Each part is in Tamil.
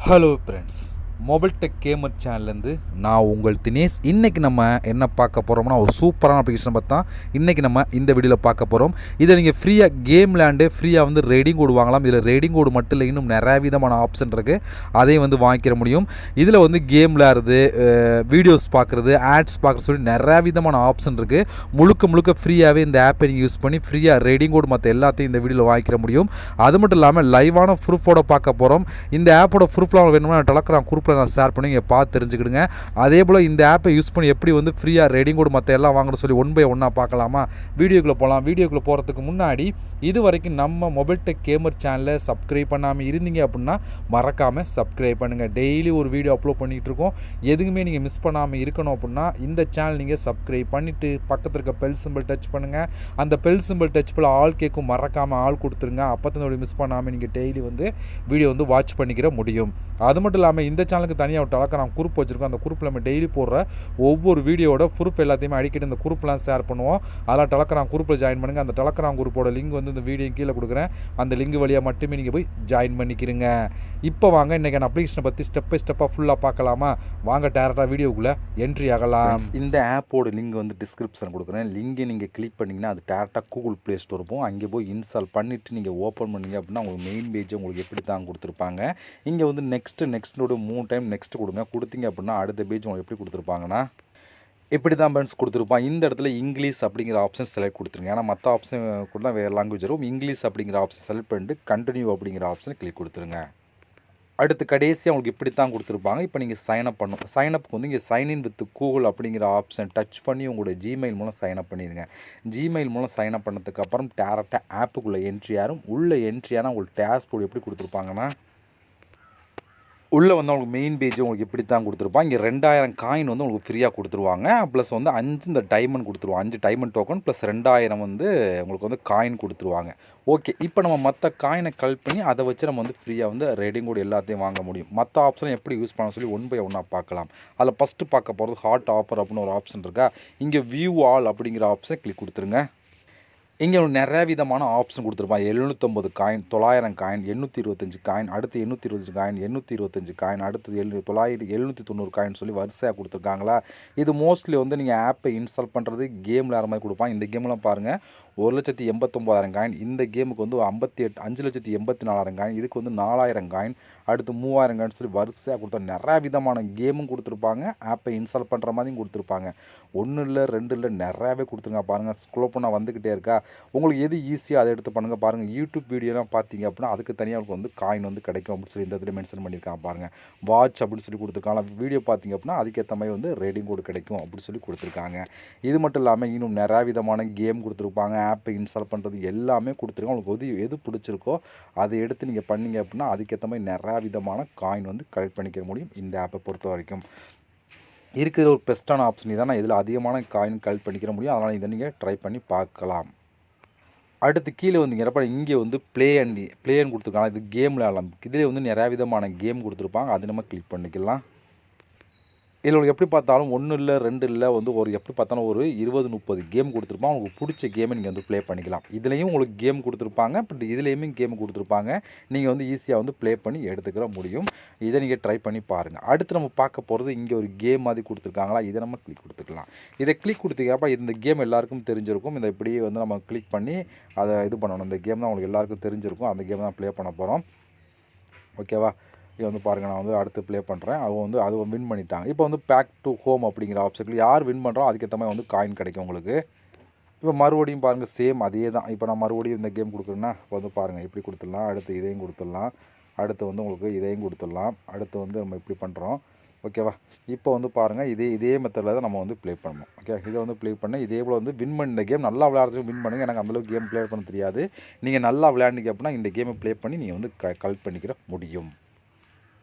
Hello friends, Mobile Tech Gamer சேனல்லேருந்து நான் உங்கள் தினேஷ். இன்றைக்கி நம்ம என்ன பார்க்க போகிறோம்னா ஒரு சூப்பரான அப்ளிகேஷன் பார்த்தா இன்றைக்கி நம்ம இந்த வீடியோவில் பார்க்க போகிறோம். இதை நீங்கள் ஃப்ரீயாக கேம் விளையாண்டு ஃப்ரீயாக வந்து ரேடிங் கோடு வாங்கலாம். இதில் ரேடிங் கோடு மட்டும் இல்லை, இன்னும் நிறைய விதமான ஆப்ஷன் இருக்குது, அதையும் வந்து வாங்கிக்கிற முடியும். இதில் வந்து கேம் விளையாடுறது, வீடியோஸ் பார்க்குறது, ஆட்ஸ் பார்க்குறது சொல்லி நிறையா விதமான ஆப்ஷன் இருக்குது. முழுக்க ஃப்ரீயாகவே இந்த ஆப்பை நீங்கள் யூஸ் பண்ணி ஃப்ரீயாக ரேடிங் கோடு மற்ற எல்லாத்தையும் இந்த வீடியோவில் வாங்கிக்கிற முடியும். அது மட்டும் இல்லாமல் லைவான ப்ரூஃபோட பார்க்க போகிறோம். இந்த ஆப்போட ப்ரூஃப்லாம் வேணும்னா டெலகிராம் குரூப்பில் நான் ஷேர் பண்ணி நீங்கள் பார்த்து தெரிஞ்சுக்கிடுங்க. அதே போல் இந்த ஆப்பை யூஸ் பண்ணி எப்படி வந்து ஃப்ரீயாக ரேடிங் கோடு மற்ற எல்லாம் வாங்கணும்னு சொல்லி ஒன் பை ஒன்னாக பார்க்கலாமா? வீடியோக்குள்ளே போகலாம். வீடியோக்குள்ளே போகிறதுக்கு முன்னாடி இது வரைக்கும் நம்ம மொபைல் டெக் கேமர் சேனலை சப்ஸ்கிரைப் பண்ணாமல் இருந்தீங்க அப்படின்னா மறக்காமல் சப்ஸ்கிரைப் பண்ணுங்கள். டெய்லி ஒரு வீடியோ அப்லோட் பண்ணிகிட்டு இருக்கோம். எதுவுமே நீங்கள் மிஸ் பண்ணாமல் இருக்கணும் அப்படின்னா இந்த சேனல் நீங்கள் சப்ஸ்கிரைப் பண்ணிவிட்டு பக்கத்தில் இருக்க பெல் சிம்பிள் டச் பண்ணுங்கள். அந்த பெல் சிம்பிள் டச் பண்ண ஆல் கேட்கும், மறக்காமல் ஆள் கொடுத்துருங்க. அப்போ தான் மிஸ் பண்ணாமல் நீங்கள் டெய்லி வந்து வீடியோ வந்து வாட்ச் பண்ணிக்கிற முடியும். அது மட்டும் இல்லாமல் இந்த சேனலுக்கு தனியாக ஒரு டெலகிராம் குரூப் வச்சுருக்கோம். அந்த குரூப்பில் நம்ம டெய்லி போடுற ஒவ்வொரு வீடியோட ப்ரூஃப் எல்லாத்தையுமே அடிக்கடி இந்த குரூப்லாம் ஷேர் பண்ணுவோம். அதெல்லாம் டெலகிராம் குரூப்பில் ஜாயின் பண்ணுங்கள். அந்த டெலகிராம் குரூப்போட லிங்க் வந்து இந்த வீடியோ கீழே கொடுக்குறேன். அந்த லிங்க் வழியாக மட்டுமே நீங்கள் போய் ஜாயின் பண்ணிக்கிறீங்க. இப்போ வாங்க இன்றைக்கான அப்ளிகேஷனை பற்றி ஸ்டெப் பை ஸ்டெப்பாக ஃபுல்லாக பார்க்கலாமா? வாங்க டேரெக்டாக வீடியோக்குள்ளே என்ட்ரி ஆகலாம். இந்த ஆப்போட லிங்க் வந்து டிஸ்கிரிப்ஷன் கொடுக்குறேன். லிங்கை நீங்கள் கிளிக் பண்ணிங்கன்னா அது டேரெக்டாக கூகுள் ப்ளே ஸ்டோர் போகும். அங்கே போய் இன்ஸ்டால் பண்ணிவிட்டு நீங்கள் ஓப்பன் பண்ணிங்க அப்படின்னா உங்களுக்கு மெயின் பேஜ் உங்களுக்கு எப்படி தான் கொடுத்துருப்பாங்க. இங்கே வந்து நெக்ஸ்ட்டோட 3 டைம் நெக்ஸ்ட் கொடுங்க. கொடுத்தீங்க அப்படின்னா அடுத்த பேஜ் உங்களுக்கு எப்படி கொடுத்துருப்பாங்கன்னா இப்படி தான் ஃப்ரெண்ட்ஸ் கொடுத்துருப்பான். இந்த இடத்துல இங்கிலீஷ் அப்படிங்கிற ஆப்ஷன் செலக்ட் கொடுத்துருங்க. ஏன்னா மற்ற ஆப்ஷன் கூட வேறு லாங்குவேஜ் வரும். இங்கிலீஷ் அப்படிங்கிற ஆப்ஷன் செலக்ட் பண்ணிட்டு கண்டினியூ அப்படிங்கிற ஆப்ஷன் கிளிக் கொடுத்துருங்க. அடுத்து கடைசியாக உங்களுக்கு இப்படி தான் கொடுத்துருப்பாங்க. இப்போ நீங்கள் சைன்அப் பண்ணணும். சைனப்புக்கு வந்து இங்கே சைன்இன் வித் கூகுள் அப்படிங்கிற ஆப்ஷன் டச் பண்ணி உங்களோட ஜிமெயில் மூலம் சைன்அப் பண்ணிடுங்க. ஜிமெயில் மூலம் சைன்அப் பண்ணதுக்கப்புறம் டேரெக்டாக ஆப்புக்குள்ளே என்ட்ரி ஆகும். உள்ளே என்ட்ரி ஆனால் உங்களுக்கு டேஷ்போர்டு எப்படி கொடுத்துருப்பாங்கன்னா உள்ளே வந்து உங்களுக்கு மெயின் பேஜ் உங்களுக்கு இப்படி தான் கொடுத்துருப்பாங்க. இங்கே 2000 காயின் வந்து உங்களுக்கு ஃப்ரீயாக கொடுத்துருவாங்க. ப்ளஸ் வந்து 5 இந்த டைமண்ட் கொடுத்துருவாங்க. 5 டைமண்ட் டோக்கன் ப்ளஸ் 2000 வந்து உங்களுக்கு வந்து காயின் கொடுத்துருவாங்க. ஓகே, இப்போ நம்ம மற்ற காயினை கலெக்ட் பண்ணி அதை வச்சு நம்ம வந்து ஃப்ரீயாக வந்து ரேடிங் கோட் எல்லாத்தையும் வாங்க முடியும். மற்ற ஆப்ஷனை எப்படி யூஸ் பண்ண சொல்லி ஒன் பை ஒன்னாக பார்க்கலாம். அதில் ஃபஸ்ட்டு பார்க்க போகிறது ஹாட் ஆஃபர் அப்படின்னு ஒரு ஆப்ஷன் இருக்கா. இங்கே வியூ ஆல் அப்படிங்கிற ஆப்ஷனை கிளிக் கொடுத்துருங்க. இங்கே நிறைய விதமான ஆப்ஷன் கொடுத்துருப்பாங்க. 750 காயின், 900 காயின், 825 காயின், அடுத்து 825 காயின், 825 காயின், அடுத்து 790 காயின் சொல்லி வரிசையாக கொடுத்துருக்காங்களா. இது மோஸ்ட்லி வந்து நீங்கள் ஆப்பை இன்ஸ்டால் பண்ணுறது கேம் விளையாடுற மாதிரி கொடுப்பாங்க. இந்த கேம்லாம் பாருங்கள், 1,89,000 காயின். இந்த கேமுக்கு வந்து 5,84,000 காயின். இதுக்கு வந்து 4,000 காயின், அடுத்து 3,000 காயின் சொல்லி வரிசையாக கொடுத்தா நிறையா விதமான கேமும் கொடுத்துருப்பாங்க. ஆப்பை இன்ஸ்டால் பண்ணுற மாதிரியும் கொடுத்துருப்பாங்க. 1 இல்லை 2 இல்லை நிறையாவே கொடுத்துருங்க. பாருங்கள், ஸ்க்ரோல் பண்ணால் வந்துக்கிட்டே இருக்கா. உங்களுக்கு எது ஈஸியாக அதை எடுத்து பண்ணுங்கள். பாருங்கள், யூடியூப் வீடியோலாம் பார்த்தீங்க அப்படின்னா அதுக்கு தனியாக உங்களுக்கு வந்து காயின் வந்து கிடைக்கும் அப்படின்னு சொல்லி இந்த இடத்துல மென்ஷன் பண்ணியிருக்காங்க. பாருங்கள், வாட்ச் அப்படின்னு சொல்லி கொடுத்துருக்காங்க. வீடியோ பார்த்தீங்க அப்படின்னா அதுக்கேற்ற மாதிரி வந்து ரேடிங் கோடு கிடைக்கும் அப்படின்னு சொல்லி கொடுத்துருக்காங்க. இது மட்டும் இல்லாமல் இன்னும் நிறையா விதமான கேம் கொடுத்துருப்பாங்க. ஆப்பை இன்ஸ்டால் பண்ணுறது எல்லாமே கொடுத்துருக்காங்க. உங்களுக்கு எது பிடிச்சிருக்கோ அதை எடுத்து நீங்கள் பண்ணீங்க அப்படின்னா அதுக்கேற்ற மாதிரி நிறையா விதமான காயின் வந்து கலெக்ட் பண்ணிக்க முடியும். இந்த ஆப்பை பொறுத்த வரைக்கும் இருக்கிற ஒரு பெஸ்ட்டான ஆப்ஷன் இதான். இதில் அதிகமான காயின் கலெக்ட் பண்ணிக்கிற முடியும். அதனால் இதை நீங்கள் ட்ரை பண்ணி பார்க்கலாம். அடுத்து கீழே வந்தீங்கிறப்ப இங்கே வந்து ப்ளேன்னு கொடுத்துருக்காங்க. இது கேம் விளையாடலாம். இதில் வந்து நிறையா விதமான கேம் கொடுத்துருப்பாங்க. அது நம்ம கிளிக் பண்ணிக்கலாம். இதில் உங்களுக்கு எப்படி பார்த்தாலும் 1 இல்லை 2 இல்லை வந்து ஒரு எப்படி பார்த்தாலும் ஒரு 20-30 கேம் கொடுத்துருப்பாங்க. உங்களுக்கு பிடிச்ச கேமை நீங்கள் வந்து ப்ளே பண்ணிக்கலாம். இதுலேயும் உங்களுக்கு கேம் கொடுத்துருப்பாங்க, பட் இதுலேயுமே கேம் கொடுத்துருப்பாங்க. நீங்கள் வந்து ஈஸியாக வந்து ப்ளே பண்ணி எடுத்துக்கிற முடியும். இதை நீங்கள் ட்ரை பண்ணி பாருங்கள். அடுத்து நம்ம பார்க்க போகிறது இங்கே ஒரு கேம் மாதிரி கொடுத்துருக்காங்களா, இதை நம்ம கிளிக் கொடுத்துக்கலாம். இதை கிளிக் கொடுத்துக்கிறப்ப இந்த கேம் எல்லாருக்கும் தெரிஞ்சிருக்கும். இதை இப்படியே வந்து நம்ம கிளிக் பண்ணி அதை இது பண்ணணும். இந்த கேம் தான் உங்களுக்கு எல்லாருக்கும் தெரிஞ்சிருக்கும். அந்த கேம் தான் ப்ளே பண்ண போகிறோம். ஓகேவா? இது வந்து பாருங்கள், நான் வந்து அடுத்து ப்ளே பண்ணுறேன். அது வின் பண்ணிட்டாங்க. இப்போ வந்து பேக் டு ஹோம் அப்படிங்கிற ஆப்ஷனில் யார் வின் பண்ணுறோம் அதுக்கேற்ற மாதிரி வந்து காயின் கிடைக்கும் உங்களுக்கு. இப்போ மறுபடியும் பாருங்கள், சேம் அதே தான். இப்போ நான் மறுபடியும் இந்த கேம் கொடுக்குறேன்னா இப்போ வந்து பாருங்கள் இப்படி கொடுத்துடலாம். அடுத்து இதையும் கொடுத்துடலாம். அடுத்து வந்து உங்களுக்கு இதையும் கொடுத்துடலாம். அடுத்து வந்து நம்ம இப்படி பண்ணுறோம். ஓகேவா? இப்போ வந்து பாருங்கள், இதே மெத்தடில் தான் நம்ம வந்து ப்ளே பண்ணணும். ஓகே, இதை வந்து ப்ளே பண்ண இதே போல் வந்து வின் பண்ண இந்த கேம் நல்லா விளையாடுறது வின் பண்ணுங்கள். எனக்கு அந்தளவுக்கு கேம் ப்ளே பண்ண தெரியாது. நீங்கள் நல்லா விளையாண்டிங்க அப்படின்னா இந்த கேமை ப்ளே பண்ணி நீங்கள் வந்து கலெக்ட் பண்ணிக்கிற முடியும்.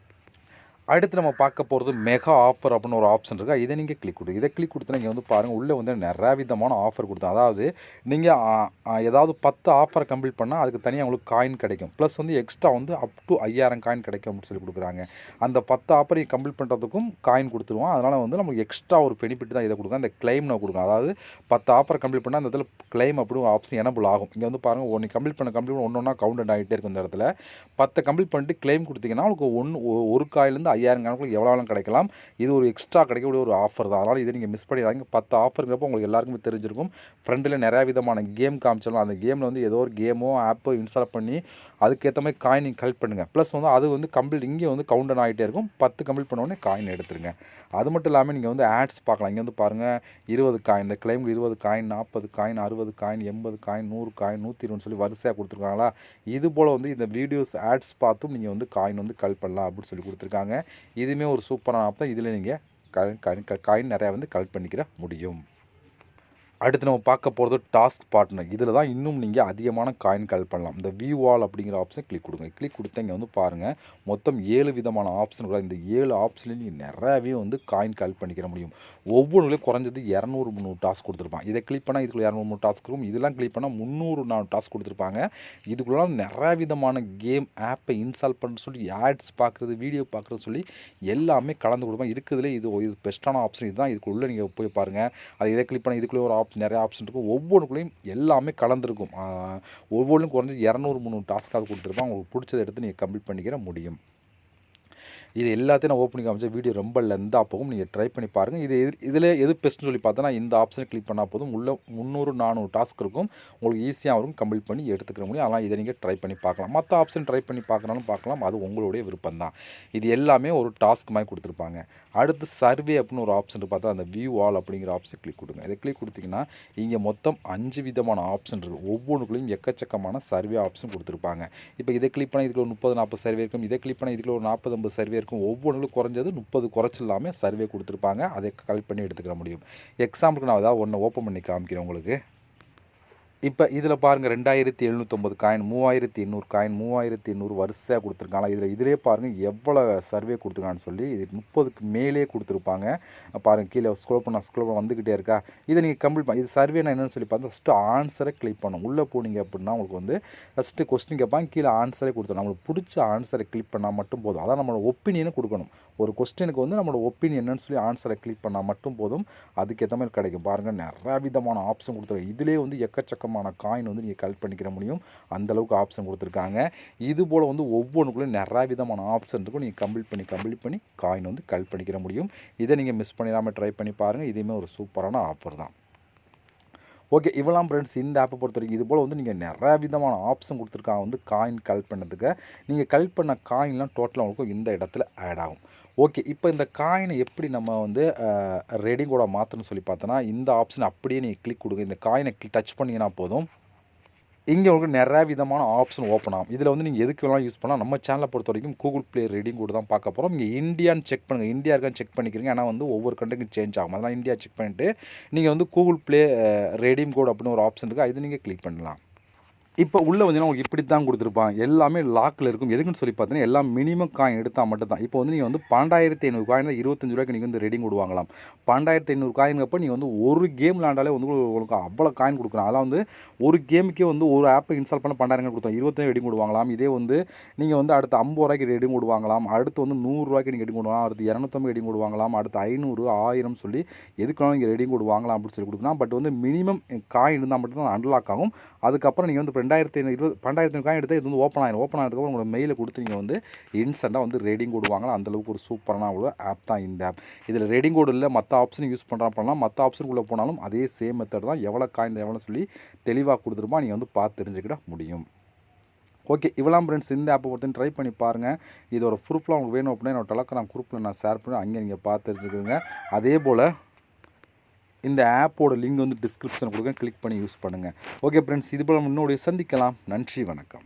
அடுத்து நம்ம பார்க்க போகிறது மெகா ஆஃபர் அப்படின்னு ஒரு ஆப்ஷன் இருக்குது. இதை நீங்கள் கிளிக் கொடுங்க. இதை கிளிக் கொடுத்தா நீங்கள் வந்து பாருங்கள், உள்ளே வந்து நிறையா விதமான ஆஃபர் கொடுத்தோம். அதாவது நீங்கள் ஏதாவது 10 ஆஃபரை கம்ப்ளீட் பண்ணால் அதுக்கு தனியாக உங்களுக்கு காயின் கிடைக்கும். ப்ளஸ் வந்து எக்ஸ்ட்ரா வந்து அப் டு 5000 காயின் கிடைக்கும் அப்படின்னு சொல்லி கொடுக்குறாங்க. அந்த 10 ஆஃபரை கம்ப்ளீட் பண்ணுறதுக்கும் காயின் கொடுத்துருவோம். அதனால் வந்து நமக்கு எக்ஸ்ட்ரா ஒரு பெனிஃபிட் தான் இதை கொடுக்கும். அந்த கிளைம் நான் கொடுக்கும். அதாவது 10 ஆஃபர் கம்ப்ளீட் பண்ணால் அந்த இடத்துல கிளைம் அப்படி ஒரு ஆப்ஷன் எனபிள் ஆகும். இங்கே வந்து பாருங்கள், ஒன்று கம்ப்ளீட் பண்ண ஒன்று ஒன்றா கவுண்ட் ஆகிட்டே இருக்கும். இந்த இடத்துல 10 கம்ப்ளீட் பண்ணிட்டு கிளைம் கொடுத்தீங்கன்னா உங்களுக்கு ஒரு காயிலேருந்து 5000 கணக்குள்ள எவ்வளோ கிடைக்கலாம். இது ஒரு எக்ஸ்ட்ரா கிடைக்கக்கூடிய ஒரு ஆஃபர் தான். அதனால் இதை நீங்கள் மிஸ் பண்ணிடாதீங்க. 10 ஆஃபருங்கிறப்போ உங்களுக்கு எல்லாருக்குமே தெரிஞ்சிருக்கும். ஃப்ரெண்டில் நிறையா விதமான கேம் காமிச்சாலும் அந்த கேமில் வந்து ஏதோ ஒரு கேமோ ஆப்போ இன்ஸ்டால் பண்ணி அதுக்கேற்ற மாதிரி காயின் நீங்கள் கலெக்ட் பண்ணுங்கள். ப்ளஸ் வந்து அது வந்து கம்ப்ளீட் இங்கே வந்து கவுண்ட் ஆகிட்டே இருக்கும். 10 கம்ப்ளீட் பண்ண உடனே காயின் எடுத்துருங்க. அது மட்டும் இல்லாமல் நீங்கள் வந்து ஆட்ஸ் பார்க்கலாம். இங்கே வந்து பாருங்கள், 20 காயின், இந்த claim 20 coin, 40 coin, 60 coin, 80 coin, 100 coin, 120 சொல்லி வரிசையாக கொடுத்துருக்காங்களா. இது போல் வந்து இந்த வீடியோஸ் ஆட்ஸ் பார்த்தும் நீங்கள் வந்து காயின் வந்து கலெக்ட் பண்ணலாம் அப்படின்னு சொல்லி கொடுத்துருக்காங்க. இதுவுமே ஒரு சூப்பரான ஆப் தான். இதில் நீங்கள் காயின் நிறையா வந்து கலெக்ட் பண்ணிக்கிற முடியும். அடுத்து நம்ம பார்க்க போகிறது டாஸ்க் பார்ட்னர். இதில் தான் இன்னும் நீங்கள் அதிகமான காயின் கலெக்ட் பண்ணலாம். இந்த வியூ ஆல் அப்படிங்கிற ஆப்ஷனை கிளிக் கொடுங்க. கிளிக் கொடுத்தா இங்கே வந்து பாருங்கள், மொத்தம் 7 விதமான ஆப்ஷன் கூட. இந்த 7 ஆப்ஷன்லையும் நீங்கள் நிறையாவே வந்து காயின் கலெக்ட் பண்ணிக்கிற முடியும். ஒவ்வொன்றுலையும் குறைஞ்சது 200 300 டாஸ்க் கொடுத்துருப்பாங்க. இதை கிளிக் பண்ணால் இதுக்குள்ள 200 300 டாஸ்க் இருக்கும். இதெல்லாம் கிளிக் பண்ணால் 300 400 டாஸ்க் கொடுத்துருப்பாங்க. இதுக்குள்ள நிறையா விதமான கேம் ஆப்பை இன்ஸ்டால் பண்ண சொல்லி ஆட்ஸ் பார்க்குறது, வீடியோ பார்க்குறது சொல்லி எல்லாமே கலந்து கொடுப்பாங்க. இருக்கிறதுலே இது பெஸ்ட்டான ஆப்ஷன் இதுதான். இதுக்குள்ளே நீங்கள் போய் பாருங்கள். அது இதை கிளிக் பண்ணால் இதுக்குள்ளே ஒரு நிறைய ஆப்ஷன் இருக்கும். ஒவ்வொன்றுக்குள்ளேயும் எல்லாமே கலந்துருக்கும். ஒவ்வொன்றும் குறைஞ்சி 200 300 டாஸ்க்காக கொடுத்துருப்பாங்க. உங்களுக்கு பிடிச்சதை எடுத்து நீங்கள் கம்ப்ளீட் பண்ணிக்கிற முடியும். இது எல்லாத்தையும் நான் ஓப்பனிங் காமிச்ச வீடியோ ரொம்ப லெந்தாக போகும். நீங்கள் ட்ரை பண்ணி பாருங்கள். இதில் எது பெஸ்ட்னு சொல்லி பார்த்தோன்னா இந்த ஆப்ஷனை கிளிக் பண்ணால் போதும். உள்ள 300 400 டாஸ்க் இருக்கும். உங்களுக்கு ஈஸியாக வரும், கம்ப்ளீட் பண்ணி எடுத்துக்கிற முடியும். அதனால் இதை நீங்கள் ட்ரை பண்ணி பார்க்கலாம். மற்ற ஆப்ஷன் ட்ரை பண்ணி பார்க்கனாலும் பார்க்கலாம். அது உங்களுடைய விருப்பம் தான். இது எல்லாமே ஒரு டாஸ்க் மாதிரி கொடுத்துருப்பாங்க. அடுத்து சர்வே அப்படின்னு ஒரு ஆப்ஷன் பார்த்தா அந்த வியூ ஆல் அப்படிங்கிற ஆப்ஷன் கிளிக் கொடுங்க. இதை கிளிக் கொடுத்தீங்கன்னா இங்கே மொத்தம் 5 விதமான ஆப்ஷன் இருக்குது. ஒவ்வொன்றுக்குள்ளேயும் எக்கச்சக்கமான சர்வே ஆப்ஷன் கொடுத்துருப்பாங்க. இப்போ இதை கிளிக் பண்ணால் இதுக்கு ஒரு 30 40 சர்வே இருக்கும். இதை கிளிக் பண்ணால் இதுக்கு ஒரு 40 50 சர்வே இருக்கும். ஒவ்வொன்றும் குறைஞ்சது 30 குறைச்சி இல்லாமல் சர்வே கொடுத்துருப்பாங்க. அதை கலெக்ட் பண்ணி எடுத்துக்கிற முடியும். எக்ஸாம்பிளுக்கு நான் ஏதாவது ஒன்று ஓப்பன் பண்ணி காமிக்கிறேன் உங்களுக்கு. இப்போ இதில் பாருங்கள், 2750 காயின், 3800 காயின், 3800 வரிசையாக கொடுத்துருக்காங்க. இதிலே பாருங்கள் எவ்வளோ சர்வே கொடுத்துருக்கான்னு சொல்லி. இது 30க்கு மேலே கொடுத்துருப்பாங்க. பாருங்கள், கீழே ஸ்க்ரோல் பண்ண வந்துக்கிட்டே இருக்கா. இதை நீங்கள் கம்ப்ளீட் பண்ண இது சர்வேனா என்னென்னு சொல்லி பார்த்தா ஃபஸ்ட்டு ஆன்சரை கிளிக் பண்ணணும். உள்ளே போனீங்க அப்படின்னா உங்களுக்கு வந்து ஃபஸ்ட்டு கொஸ்டின் கேட்பாங்க. கீழே ஆன்சரே கொடுத்துரும். நம்மளுக்கு பிடிச்ச ஆன்சரை கிளிக் பண்ணால் மட்டும் போதும். அதான் நம்மளோட ஒப்பீனியனை கொடுக்கணும். ஒரு கொஸ்டினுக்கு வந்து நம்மளோட ஒப்பீனியன் என்னன்னு சொல்லி ஆன்சரை கிளிக் பண்ணால் மட்டும் போதும். அதுக்கேற்ற மாதிரி கிடைக்கும். பாருங்கள், நிறையா விதமான ஆப்ஷன் கொடுத்துருக்காங்க. இதிலே வந்து எக்கச்சக்கமான காயின் வந்து நீங்கள் கலெக்ட் பண்ணிக்கிற முடியும். அந்தளவுக்கு ஆப்ஷன் கொடுத்துருக்காங்க. இது போல் வந்து ஒவ்வொன்றுக்குள்ளேயும் நிறையா விதமான ஆப்ஷன் இருக்கும். நீங்கள் கம்ப்ளீட் பண்ணி காயின் வந்து கலெக்ட் பண்ணிக்கிற முடியும். இதை நீங்கள் மிஸ் பண்ணிடாமல் ட்ரை பண்ணி பாருங்கள். இதுவுமே ஒரு சூப்பரான ஆஃபர் தான். ஓகே, இவ்வளோ ஃப்ரெண்ட்ஸ் இந்த ஆப்பை பொறுத்த வரைக்கும். இது போல் வந்து நீங்கள் நிறையா விதமான ஆப்ஷன் கொடுத்துருக்காங்க வந்து காயின் கலெக்ட் பண்ணதுக்கு. நீங்கள் கலெக்ட் பண்ண காயின்லாம் டோட்டலாக உங்களுக்கு இந்த இடத்துல ஆட் ஆகும். ஓகே, இப்போ இந்த காயினை எப்படி நம்ம வந்து ரெடிங் கூட மாற்றணும்னு சொல்லி பார்த்தோன்னா இந்த ஆப்ஷன் அப்படியே நீங்கள் கிளிக் கொடுங்க. இந்த காயினை டச் பண்ணிங்கன்னா போதும். இங்கே உங்களுக்கு நிறையா விதமான ஆப்ஷன் ஓப்பன் ஆகும். இதில் வந்து நீங்கள் எதுக்கு வேணாலும் யூஸ் பண்ணலாம். நம்ம சேனலை பொறுத்த வரைக்கும் கூகுள் ப்ளே ரெடிங் கூட தான் பார்க்க போகிறோம். இங்கே இந்தியான்னு செக் பண்ணுங்கள். இந்தியா இருக்கான்னு செக் பண்ணிக்கிறீங்க. ஆனால் வந்து ஒவ்வொரு கண்ட்ரிக்கும் சேஞ்ச் ஆகும். அதனால் இந்தியா செக் பண்ணிவிட்டு நீங்கள் வந்து கூகுள் ப்ளே ரெடீம் கோட் அப்படின்னு ஒரு ஆப்ஷன் இருக்குது. அது நீங்கள் கிளிக் பண்ணலாம். இப்போ உள்ளே வந்தீங்கன்னா உங்களுக்கு இப்படி தான் கொடுத்துருப்பாங்க. எல்லாமே லாக்கில் இருக்கும். எதுக்குன்னு சொல்லி பார்த்தீங்கன்னா எல்லாம் மினிமம் காயின் எடுத்தால் மட்டும் தான். இப்போ வந்து நீங்கள் வந்து 12500 காயின் தான் 25 ரூபாய்க்கு நீங்கள் வந்து ரெடிங் விடுவாங்களாம். 12500 காயின்கப்போ நீங்கள் வந்து ஒரு கேம் விளாண்டாலே வந்து உங்களுக்கு அவ்வளோ காயின் கொடுக்குறாங்க. அதெல்லாம் வந்து ஒரு கேமுக்கே வந்து ஒரு ஆப்பை இன்ஸ்டால் பண்ண 12000 கொடுத்தோம். 25 ரெடிங் விடுவாங்களாம். இதே வந்து நீங்கள் வந்து அடுத்து 50 ரூபாய்க்கு ரெடிங் விடுவாங்களாம். அடுத்து வந்து 100 ரூபாய்க்கு நீங்கள் ரெடிங் விடுவாங்களாம். அடுத்து 250 ரெடிங் விடுவாங்களாம். அடுத்து 500 1000 சொல்லி எதுக்கு வேணாலும் நீங்கள் ரெடிங் விடுவாங்களாம் அப்படின்னு சொல்லி கொடுக்கலாம். பட் வந்து மினிமம் காயின் இருந்தால் மட்டும் தான் அன்லாக் ஆகும். அதுக்கப்புறம் நீங்கள் வந்து 2500 காயின் எடுத்தால் இது வந்து ஓப்பன் ஆனதுக்கப்புறம் உங்களோட மெயிலை கொடுத்து நீங்கள் வந்து இன்ஸ்டண்ட்டாக வந்து ரெடிங் விடுவாங்களா. அந்தளவுக்கு ஒரு சூப்பரான ஒரு ஆப் தான் இந்த ஆப். இதில் ரெடிங் கோடு இல்லை, மற்ற ஆப்ஷன் யூஸ் பண்ணலாம். மற்ற ஆப்ஷனுக்குள்ளே போனாலும் அதே சேம் மெத்தட் தான். எவ்வளோ காயின் எவ்வளோ சொல்லி தெளிவாக கொடுத்துருப்பா நீங்கள் வந்து பார்த்து தெரிஞ்சுக்கிட முடியும். ஓகே, இவ்வளோ ஃப்ரெண்ட்ஸ் இந்த ஆப்பை பொறுத்து ட்ரை பண்ணி பாருங்கள். இதோட ப்ரூஃப்லாம் உங்களுக்கு வேணும் அப்படின்னா என்னோட டெலகிராம் குரூப்பில் நான் ஷேர் பண்ணி அங்கே நீங்கள் பார்த்து தெரிஞ்சுக்கோங்க. அதே போல் இந்த ஆப்போட லிங்க் வந்து டிஸ்கிரிப்ஷன் கொடுங்க. கிளிக் பண்ணி யூஸ் பண்ணுங்கள். ஓகே ஃப்ரெண்ட்ஸ், இது போல் முன்னோடைய சந்திக்கலாம். நன்றி, வணக்கம்.